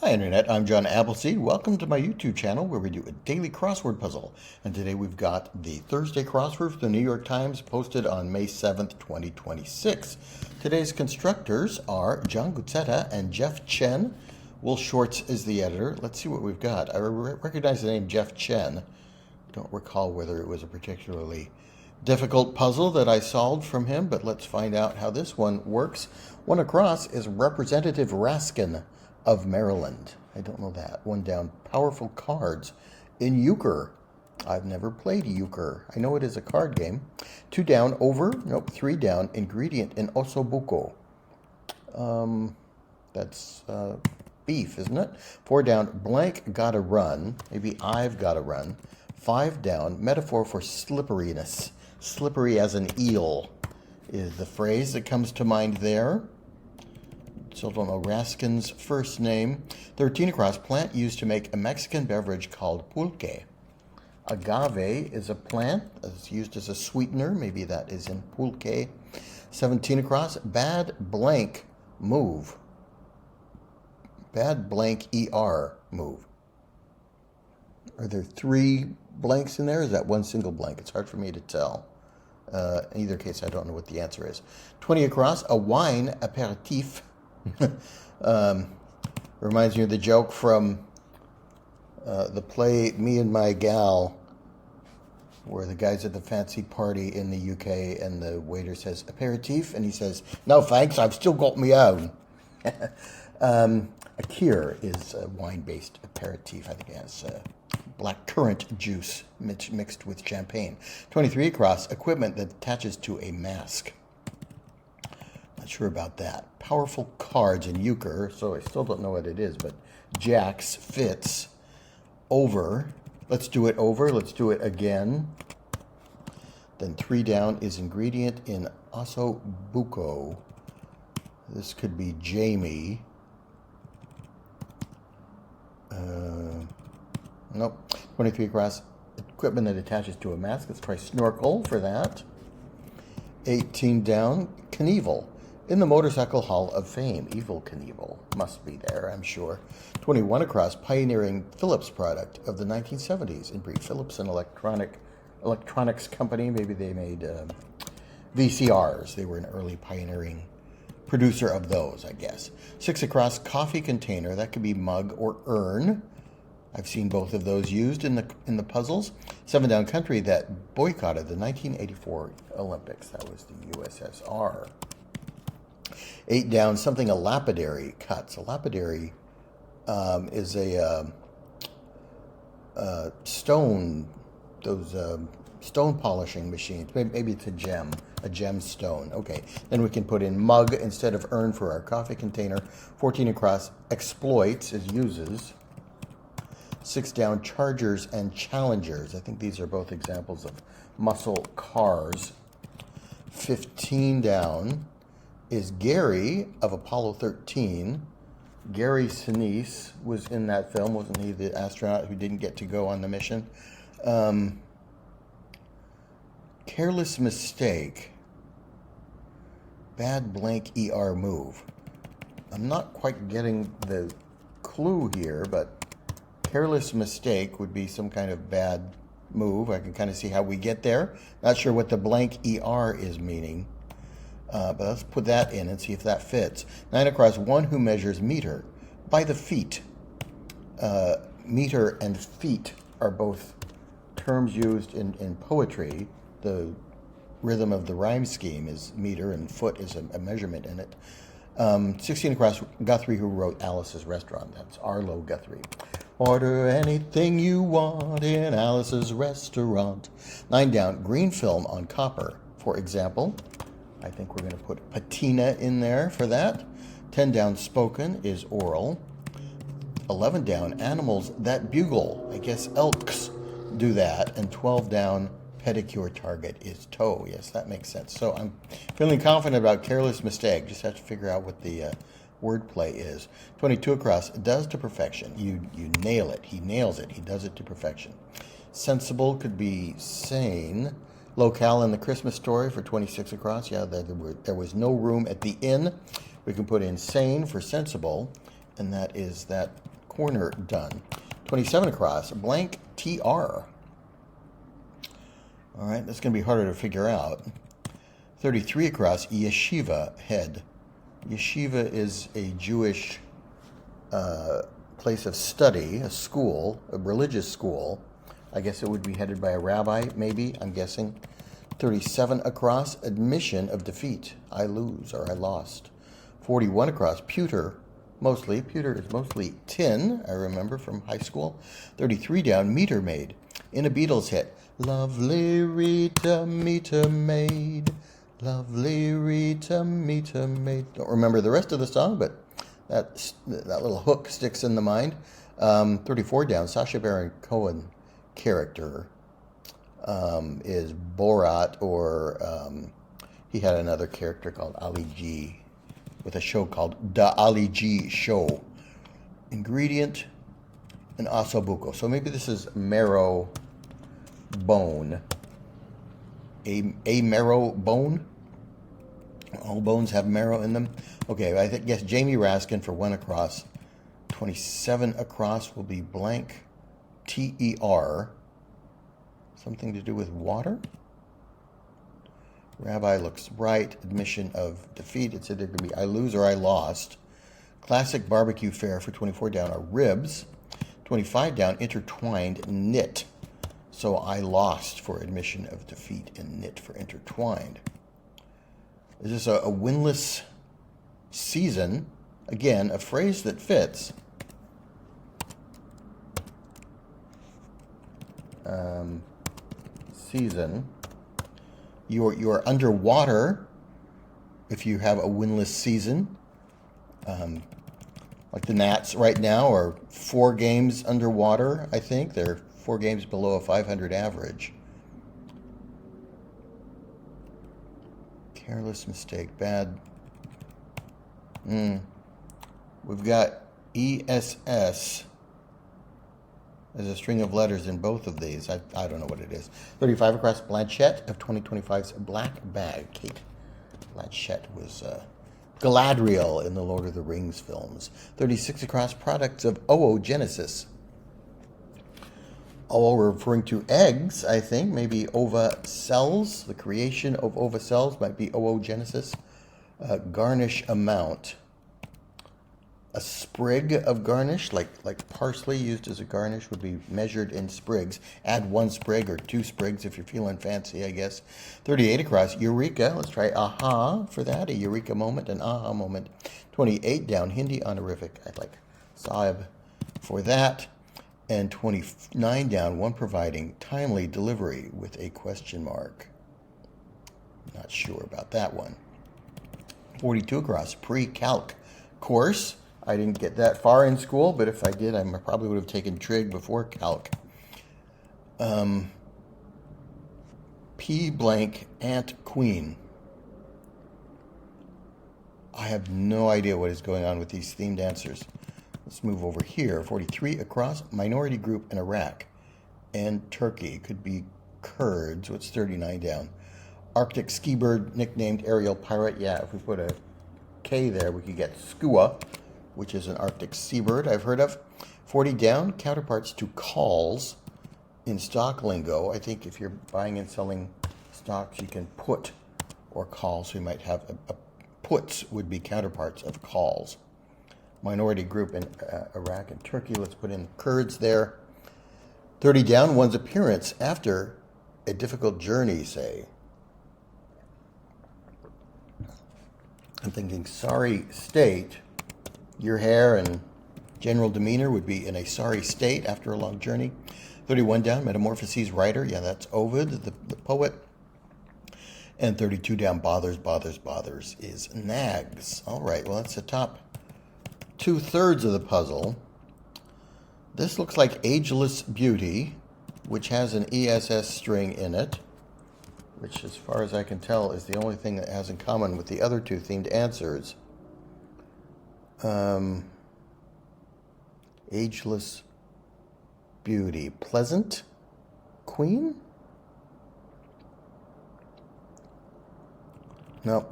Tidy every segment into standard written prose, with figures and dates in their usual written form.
Hi Internet, I'm John Appleseed. Welcome to my YouTube channel where we do a daily crossword puzzle. And today we've got the Thursday crossword for the New York Times posted on May 7th, 2026. Today's constructors are John Guzzetta and Jeff Chen. Will Shorts is the editor. Let's see what we've got. I recognize the name Jeff Chen. Don't recall whether it was a particularly difficult puzzle that I solved from him, but let's find out how this one works. One across is Representative Raskin of Maryland. I don't know that. One down, powerful cards in euchre. I've never played euchre. I know it is a card game. Two down, over. Nope, three down, ingredient in ossobuco. That's beef, isn't it? Four down, blank gotta run. Maybe I've gotta run. Five down, metaphor for slipperiness. Slippery as an eel is the phrase that comes to mind there. Still don't know Raskin's first name. 13 across, plant used to make a Mexican beverage called pulque. Agave is a plant that's used as a sweetener. Maybe that is in pulque. 17 across, bad blank move. Bad blank ER move. Are there three blanks in there? Or is that one single blank? It's hard for me to tell. In either case, I don't know what the answer is. 20 across, a wine aperitif. Reminds me of the joke from the play Me and My Gal, where the guy's at the fancy party in the UK and the waiter says, aperitif, and he says, no thanks, I've still got my own. A kir is a wine-based aperitif. I think it has black currant juice mixed with champagne. 23 across, equipment that attaches to a mask. Not sure about that. Powerful cards in euchre, so I still don't know what it is, but jacks, fits, over. Let's do it over. Let's do it again. Then three down is ingredient in osso buco. This could be Jamie. Nope. 23 across, equipment that attaches to a mask. Let's try snorkel for that. 18 down, Knievel. In the Motorcycle Hall of Fame. Evil Knievel must be there, I'm sure. 21 across, pioneering Philips product of the 1970s. In brief, Philips, an electronics company. Maybe they made VCRs. They were an early pioneering producer of those, I guess. 6 across, coffee container. That could be mug or urn. I've seen both of those used in the puzzles. 7 down, country that boycotted the 1984 Olympics. That was the USSR. 8 down, something a lapidary cuts. A lapidary is a stone, those stone polishing machines. Maybe it's a gem stone. Okay, then we can put in mug instead of urn for our coffee container. 14 across, exploits is uses. 6 down, chargers and challengers. I think these are both examples of muscle cars. 15 down is Gary of Apollo 13. Gary Sinise was in that film, wasn't he? The astronaut who didn't get to go on the mission. Careless mistake. Bad blank ER move. I'm not quite getting the clue here, but careless mistake would be some kind of bad move. I can kind of see how we get there. Not sure what the blank ER is meaning. But let's put that in and see if that fits. 9 across, one who measures meter by the feet. Meter and feet are both terms used in poetry. The rhythm of the rhyme scheme is meter, and foot is a measurement in it. 16 across, Guthrie, who wrote Alice's Restaurant. That's Arlo Guthrie. Order anything you want in Alice's Restaurant. 9 down, green film on copper. For example, I think we're going to put patina in there for that. 10 down, spoken is oral. 11 down, animals that bugle. I guess elks do that. And 12 down, pedicure target is toe. Yes, that makes sense. So I'm feeling confident about careless mistake. Just have to figure out what the wordplay is. 22 across, does to perfection. You nail it. He nails it. He does it to perfection. Sensible could be sane. Locale in the Christmas Story for 26 across. Yeah, there was no room at the inn. We can put in sane for sensible. And that is that corner done. 27 across, blank TR. All right, that's going to be harder to figure out. 33 across, yeshiva, head. Yeshiva is a Jewish place of study, a school, a religious school. I guess it would be headed by a rabbi, maybe, I'm guessing. 37 across, admission of defeat. I lose or I lost. 41 across, pewter. Mostly. Pewter is mostly tin, I remember from high school. 33 down, meter maid. In a Beatles hit. Lovely Rita, meter maid. Lovely Rita, meter maid. Don't remember the rest of the song, but that little hook sticks in the mind. 34 down, Sacha Baron Cohen character is Borat, or he had another character called Ali G, with a show called The Ali G Show. Ingredient, an ossobuco. So maybe this is marrow bone. A marrow bone? All bones have marrow in them. Okay, I guess Jamie Raskin for 1 across. 27 across will be blank TER. Something to do with water? Rabbi looks right. Admission of defeat. It's either going to be I lose or I lost. Classic barbecue fare for 24 down are ribs. 25 down, intertwined, knit. So I lost for admission of defeat and knit for intertwined. Is this a winless season? Again, a phrase that fits. Season. You're underwater if you have a winless season. Like the Nats right now are 4 games underwater, I think. They're 4 games below a 500 average. Careless mistake, bad. We've got ESS as a string of letters in both of these. I don't know what it is. 35 across, Blanchett of 2025's Black Bag. Kate Blanchett was Galadriel in the Lord of the Rings films. 36 across, products of oogenesis. Oh, referring to eggs, I think. Maybe ova cells. The creation of ova cells might be oogenesis. Garnish amount. A sprig of garnish, like parsley used as a garnish, would be measured in sprigs. Add 1 sprig or 2 sprigs if you're feeling fancy, I guess. 38 across, eureka. Let's try aha for that. A eureka moment, an aha moment. 28 down, Hindi honorific. I'd like Saab for that. And 29 down, one providing timely delivery with a question mark. Not sure about that one. 42 across, pre-calc course. I didn't get that far in school, but if I did, I probably would have taken trig before calc. P blank ant queen. I have no idea what is going on with these themed answers. Let's move over here. 43 across, minority group in Iraq and Turkey. Could be Kurds. What's 39 down? Arctic ski bird, nicknamed aerial pirate. Yeah, if we put a K there, we could get skua, which is an Arctic seabird I've heard of. 40 down, counterparts to calls in stock lingo. I think if you're buying and selling stocks, you can put or call. So you might have puts would be counterparts of calls. Minority group in Iraq and Turkey. Let's put in Kurds there. 30 down, one's appearance after a difficult journey, say. I'm thinking sorry state. Your hair and general demeanor would be in a sorry state after a long journey. 31 down, Metamorphoses writer. Yeah, that's Ovid, the poet. And 32 down, bothers is nags. All right, well, that's the top 2/3 of the puzzle. This looks like Ageless Beauty, which has an ESS string in it, which, as far as I can tell, is the only thing that has in common with the other 2 themed answers. Ageless Beauty. Pleasant Queen? No.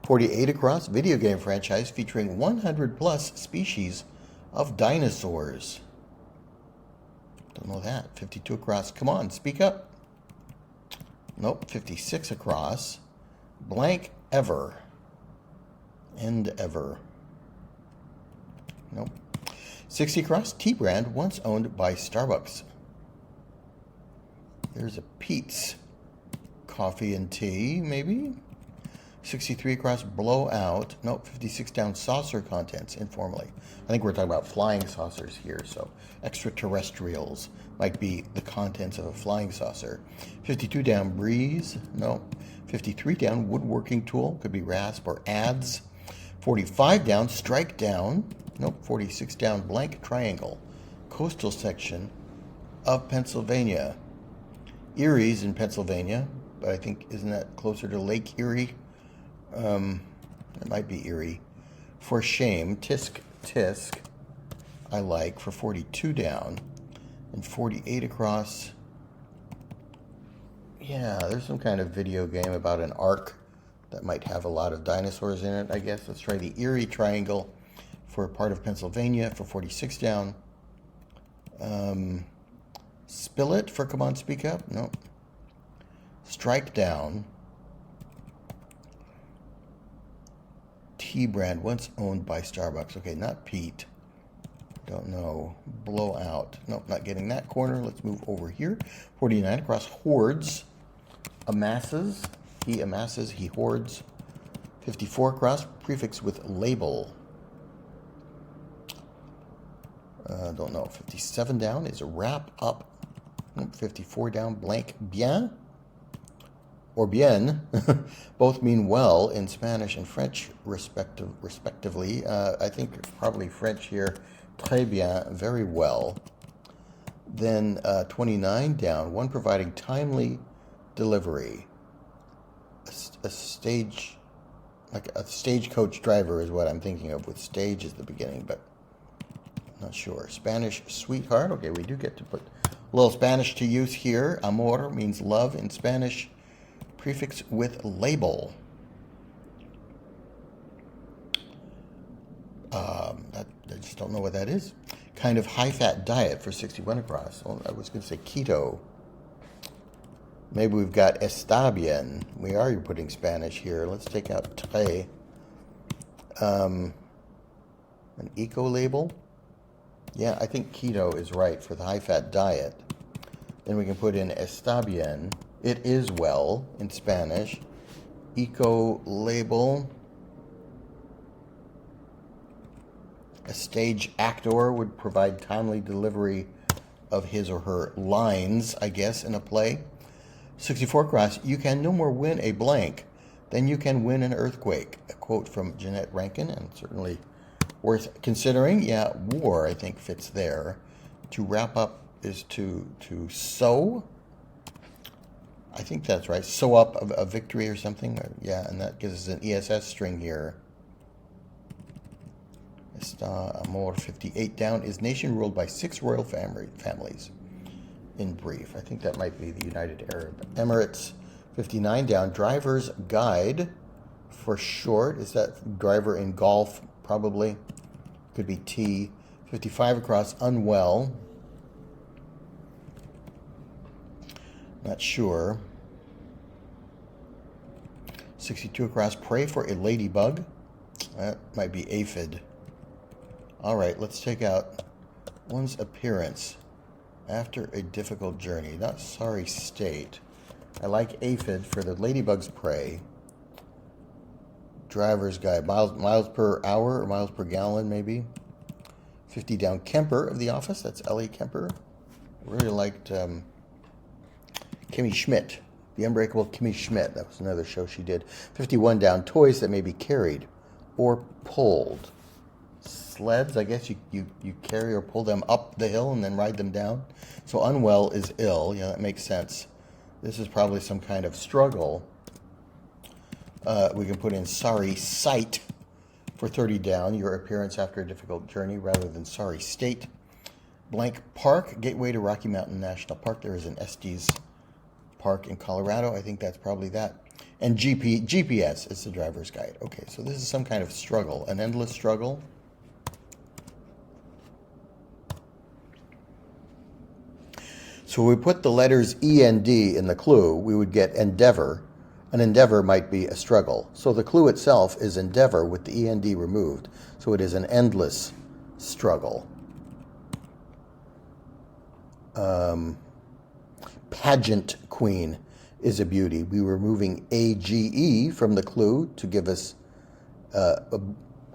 48 across, video game franchise featuring 100 plus species of dinosaurs. Don't know that. 52 across. Come on, speak up. Nope. 56 across. Blank ever. End ever. Nope. 60 across. Tea brand once owned by Starbucks. There's a Pete's. Coffee and tea, maybe? 63 across, blowout. Nope, 56 down, saucer contents, informally. I think we're talking about flying saucers here, so extraterrestrials might be the contents of a flying saucer. 52 down, breeze. No. 53 down, woodworking tool. Could be rasp or adze. 45 down, strike down. Nope, 46 down, blank triangle. Coastal section of Pennsylvania. Erie's in Pennsylvania, but I think, isn't that closer to Lake Erie? It might be Erie. For shame, tisk, I like, for 42 down. And 48 across. Yeah, there's some kind of video game about an ark that might have a lot of dinosaurs in it, I guess. Let's try the Erie Triangle for part of Pennsylvania for 46 down. Spill it for come on, speak up. No. Strike down. Tea brand once owned by Starbucks. Okay, not Pete. Don't know. Blowout. Nope, not getting that corner. Let's move over here. 49 across. Hoards. Amasses. He amasses. He hoards. 54 across. Prefix with label. Don't know. 57 down is a wrap up. 54 down. Blank. Bien. Or bien, both mean well in Spanish and French, respectively. I think probably French here. Très bien, very well. Then 29 down, one providing timely delivery. A stage, like a stagecoach driver is what I'm thinking of, with stage as the beginning, but I'm not sure. Spanish sweetheart. Okay, we do get to put a little Spanish to use here. Amor means love in Spanish. Prefix with label. I just don't know what that is. Kind of high-fat diet for 61 across. Well, I was going to say keto. Maybe we've got está bien. We are putting Spanish here. Let's take out tre. An eco label. Yeah, I think keto is right for the high-fat diet. Then we can put in está bien. It is well in Spanish. Eco label. A stage actor would provide timely delivery of his or her lines, I guess, in a play. 64 across. You can no more win a blank than you can win an earthquake. A quote from Jeanette Rankin, and certainly worth considering. Yeah, war, I think, fits there. To wrap up is to sew. I think that's right. Sew up a victory or something. Yeah, and that gives us an ESS string here. Está Amor 58 down. Is nation ruled by 6 royal families? In brief, I think that might be the United Arab Emirates. 59 down. Driver's guide for short. Is that driver in golf? Probably. Could be T. 55 across. Unwell. Not sure. 62 across. Pray for a ladybug. That might be aphid. All right, let's take out one's appearance after a difficult journey. Not sorry state. I like aphid for the ladybug's prey. Driver's guide. Miles per hour or miles per gallon, maybe. 50 down. Kemper of The Office. That's Ellie Kemper. Really liked Kimmy Schmidt. The Unbreakable Kimmy Schmidt. That was another show she did. 51 down. Toys that may be carried or pulled. Sleds, I guess you carry or pull them up the hill and then ride them down. So unwell is ill. Yeah, that makes sense. This is probably some kind of struggle. We can put in sorry sight for 30 down. Your appearance after a difficult journey rather than sorry state. Blank park, gateway to Rocky Mountain National Park. There is an Estes Park in Colorado. I think that's probably that. And GPS is the driver's guide. Okay, so this is some kind of struggle, an endless struggle. So we put the letters E and D in the clue, we would get endeavor. An endeavor might be a struggle. So the clue itself is endeavor with the E and D removed. So it is an endless struggle. Pageant queen is a beauty. We were removing AGE from the clue to give us a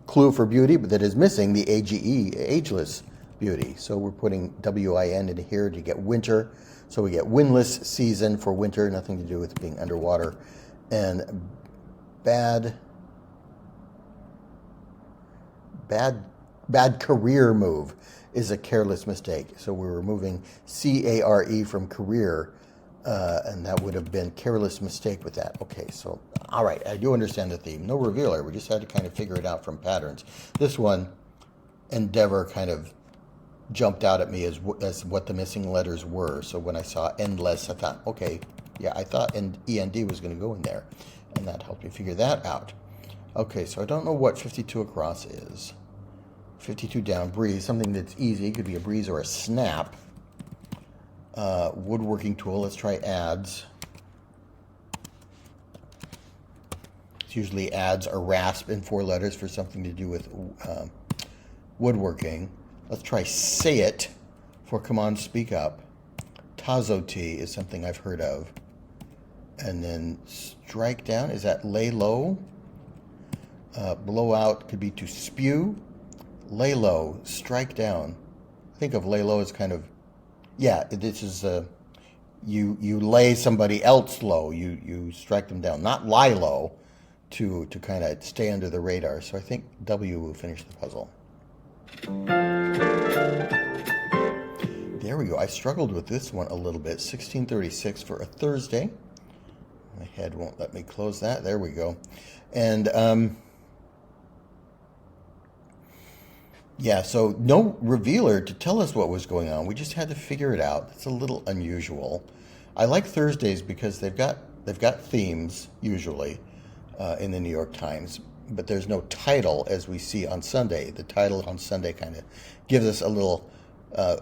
clue for beauty, but that is missing the AGE, ageless beauty. So we're putting WIN in here to get winter. So we get windless season for winter, nothing to do with being underwater. And bad career move is a careless mistake. So we're removing CARE from career, and that would have been careless mistake with that. Okay, so, all right, I do understand the theme. No revealer, we just had to kind of figure it out from patterns. This one, endeavor, kind of jumped out at me as what the missing letters were. So when I saw endless, I thought, okay, yeah, I thought END was going to go in there, and that helped me figure that out. Okay, so I don't know what 52 across is. 52 down, breeze, something that's easy. It could be a breeze or a snap. Woodworking tool, let's try adds. It's usually adds or rasp in 4 letters for something to do with woodworking. Let's try say it for come on, speak up. Tazoti is something I've heard of. And then strike down, is that lay low? Blow out could be to spew. Lay low, strike down. Think of lay low as kind of, yeah, this is you lay somebody else low. You strike them down, not lie low, to kind of stay under the radar. So I think W will finish the puzzle. There we go. I struggled with this one a little bit. 1636 for a Thursday. My head won't let me close that. There we go. And yeah, so no revealer to tell us what was going on. We just had to figure it out. It's a little unusual. I like Thursdays because they've got themes usually in the New York Times, but there's no title as we see on Sunday. The title on Sunday kind of gives us a little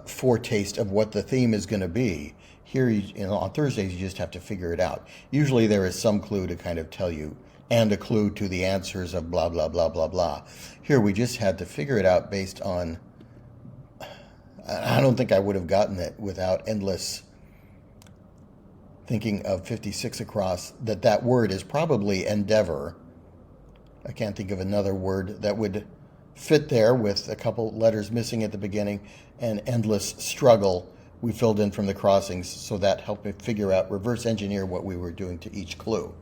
foretaste of what the theme is going to be. Here, on Thursdays, you just have to figure it out. Usually there is some clue to kind of tell you, and a clue to the answers of blah, blah, blah, blah, blah. Here, we just had to figure it out based on, I don't think I would have gotten it without endless thinking of 56 across, that word is probably endeavor. I can't think of another word that would fit there with a couple letters missing at the beginning, and endless struggle we filled in from the crossings, so that helped me figure out, reverse engineer what we were doing to each clue.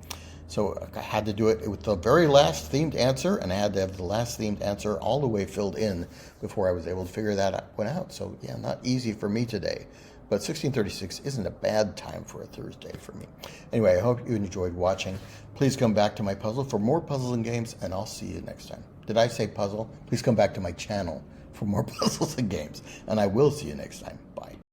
So I had to do it with the very last themed answer, and I had to have the last themed answer all the way filled in before I was able to figure that one out. So yeah, not easy for me today. But 1636 isn't a bad time for a Thursday for me. Anyway, I hope you enjoyed watching. Please come back to my puzzle for more puzzles and games, and I'll see you next time. Did I say puzzle? Please come back to my channel for more puzzles and games, and I will see you next time. Bye.